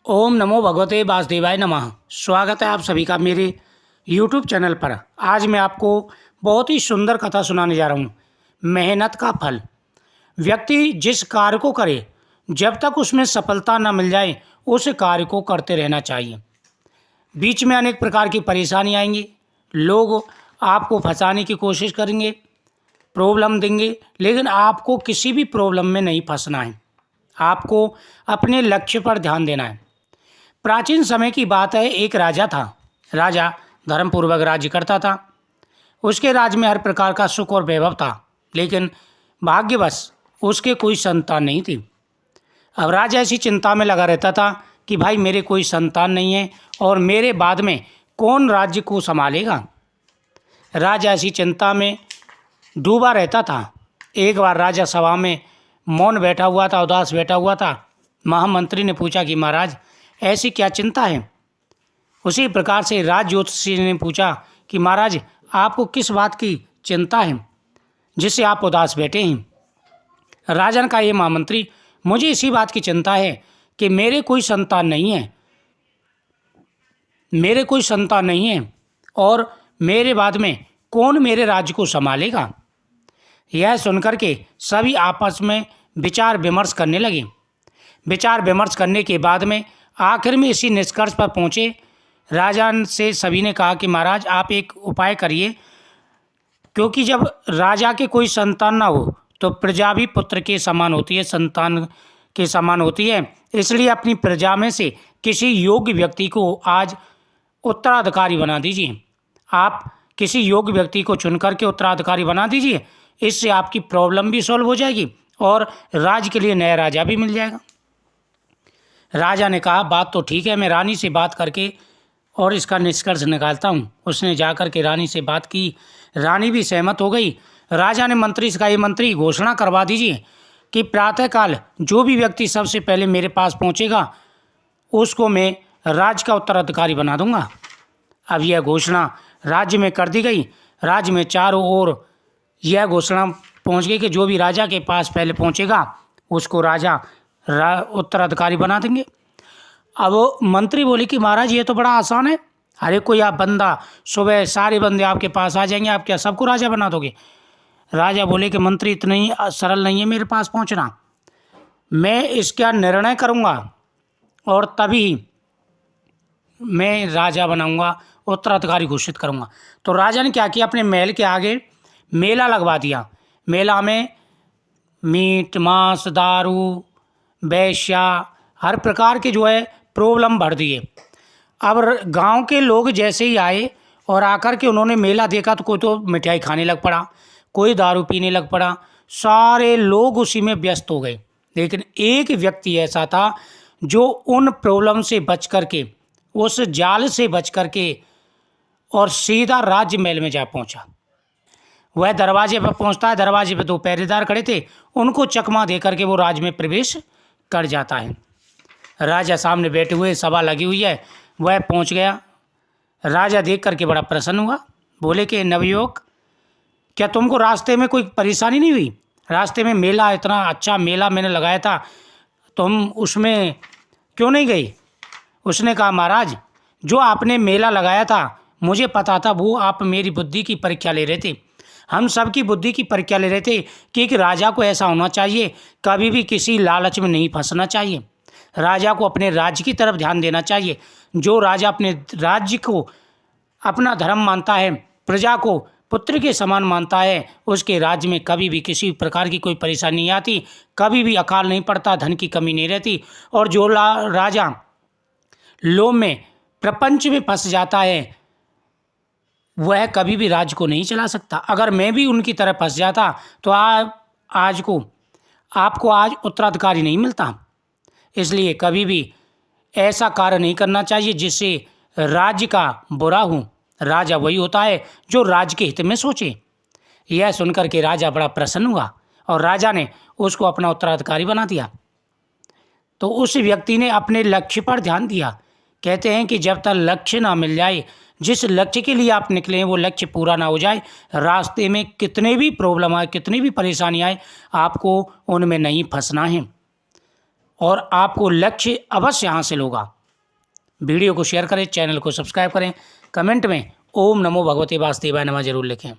ओम नमो भगवते वासुदेवाय नमः। स्वागत है आप सभी का मेरे YouTube चैनल पर। आज मैं आपको बहुत ही सुंदर कथा सुनाने जा रहा हूँ। मेहनत का फल। व्यक्ति जिस कार्य को करे, जब तक उसमें सफलता न मिल जाए उस कार्य को करते रहना चाहिए। बीच में अनेक प्रकार की परेशानी आएंगी, लोग आपको फंसाने की कोशिश करेंगे, प्रॉब्लम देंगे, लेकिन आपको किसी भी प्रॉब्लम में नहीं फंसना है। आपको अपने लक्ष्य पर ध्यान देना है। प्राचीन समय की बात है, एक राजा था। राजा धर्मपूर्वक राज्य करता था। उसके राज्य में हर प्रकार का सुख और वैभव था, लेकिन भाग्यवश उसके कोई संतान नहीं थी। अब राजा ऐसी चिंता में लगा रहता था कि भाई मेरे कोई संतान नहीं है और मेरे बाद में कौन राज्य को संभालेगा। राजा ऐसी चिंता में डूबा रहता था। एक बार राजा सभा में मौन बैठा हुआ था, उदास बैठा हुआ था। महामंत्री ने पूछा कि महाराज ऐसी क्या चिंता है। उसी प्रकार से राज ज्योतिषी ने पूछा कि महाराज आपको किस बात की चिंता है जिससे आप उदास बैठे हैं। राजा ने कहा, ये महामंत्री, मुझे इसी बात की चिंता है कि मेरे कोई संतान नहीं है और मेरे बाद में कौन मेरे राज्य को संभालेगा। यह सुनकर के सभी आपस में विचार विमर्श करने लगे। विचार विमर्श करने के बाद में आखिर में इसी निष्कर्ष पर पहुँचे। राजा से सभी ने कहा कि महाराज आप एक उपाय करिए, क्योंकि जब राजा के कोई संतान ना हो तो प्रजा भी पुत्र के समान होती है, संतान के समान होती है। इसलिए अपनी प्रजा में से किसी योग्य व्यक्ति को आज उत्तराधिकारी बना दीजिए। आप किसी योग्य व्यक्ति को चुन करके उत्तराधिकारी बना दीजिए। इससे आपकी प्रॉब्लम भी सॉल्व हो जाएगी और राज्य के लिए नया राजा भी मिल जाएगा। राजा ने कहा, बात तो ठीक है, मैं रानी से बात करके और इसका निष्कर्ष निकालता हूँ। उसने जाकर के रानी से बात की। रानी भी सहमत हो गई। राजा ने मंत्री से कहा, ये मंत्री घोषणा करवा दीजिए कि प्रातःकाल जो भी व्यक्ति सबसे पहले मेरे पास पहुँचेगा उसको मैं राज्य का उत्तराधिकारी बना दूंगा। अब यह घोषणा राज्य में कर दी गई। राज्य में चारों ओर यह घोषणा पहुँच गई कि जो भी राजा के पास पहले पहुँचेगा उसको राजा उत्तराधिकारी बना देंगे। अब मंत्री बोले कि महाराज ये तो बड़ा आसान है, अरे कोई आप बंदा सुबह सारे बंदे आपके पास आ जाएंगे, आप क्या सबको राजा बना दोगे। राजा बोले कि मंत्री इतना ही सरल नहीं है मेरे पास पहुंचना, मैं इसका निर्णय करूंगा और तभी मैं राजा बनाऊंगा, उत्तराधिकारी घोषित करूंगा। तो राजा ने क्या किया, अपने महल के आगे मेला लगवा दिया। मेला में मीट मांस दारू वैश्या हर प्रकार के जो है प्रॉब्लम भर दिए। अब गांव के लोग जैसे ही आए और आकर के उन्होंने मेला देखा तो कोई तो मिठाई खाने लग पड़ा, कोई दारू पीने लग पड़ा, सारे लोग उसी में व्यस्त हो गए। लेकिन एक व्यक्ति ऐसा था जो उन प्रॉब्लम से बच करके, उस जाल से बच करके और सीधा राज्य महल में जा पहुंचा। वह दरवाजे पर पहुंचता है, दरवाजे पर दो पहरेदार खड़े थे, उनको चकमा दे करके वो राज्य में प्रवेश कर जाता है। राजा सामने बैठे हुए, सभा लगी हुई है, वह पहुंच गया। राजा देख करके बड़ा प्रसन्न हुआ। बोले कि नवयुवक, क्या तुमको रास्ते में कोई परेशानी नहीं हुई? रास्ते में मेला, इतना अच्छा मेला मैंने लगाया था, तुम उसमें क्यों नहीं गई? उसने कहा, महाराज जो आपने मेला लगाया था मुझे पता था वो आप मेरी बुद्धि की परीक्षा ले रहे थे। हम सबकी बुद्धि की परीक्षा ले रहे थे कि एक राजा को ऐसा होना चाहिए, कभी भी किसी लालच में नहीं फंसना चाहिए। राजा को अपने राज्य की तरफ ध्यान देना चाहिए। जो राजा अपने राज्य को अपना धर्म मानता है, प्रजा को पुत्र के समान मानता है, उसके राज्य में कभी भी किसी प्रकार की कोई परेशानी नहीं आती, कभी भी अकाल नहीं पड़ता, धन की कमी नहीं रहती। और जो राजा लोभ में प्रपंच में फंस जाता है वह कभी भी राज्य को नहीं चला सकता। अगर मैं भी उनकी तरह फंस जाता तो आपको आज उत्तराधिकारी नहीं मिलता। इसलिए कभी भी ऐसा कार्य नहीं करना चाहिए जिससे राज्य का बुरा हो। राजा वही होता है जो राज्य के हित में सोचे। यह सुनकर के राजा बड़ा प्रसन्न हुआ और राजा ने उसको अपना उत्तराधिकारी बना दिया। तो उस व्यक्ति ने अपने लक्ष्य पर ध्यान दिया। कहते हैं कि जब तक लक्ष्य ना मिल जाए, जिस लक्ष्य के लिए आप निकले हैं वो लक्ष्य पूरा ना हो जाए, रास्ते में कितने भी प्रॉब्लम आए, कितनी भी परेशानी आए, आपको उनमें नहीं फंसना है और आपको लक्ष्य अवश्य हासिल होगा। वीडियो को शेयर करें, चैनल को सब्सक्राइब करें, कमेंट में ओम नमो भगवते वासुदेवाय नमः जरूर लिखें।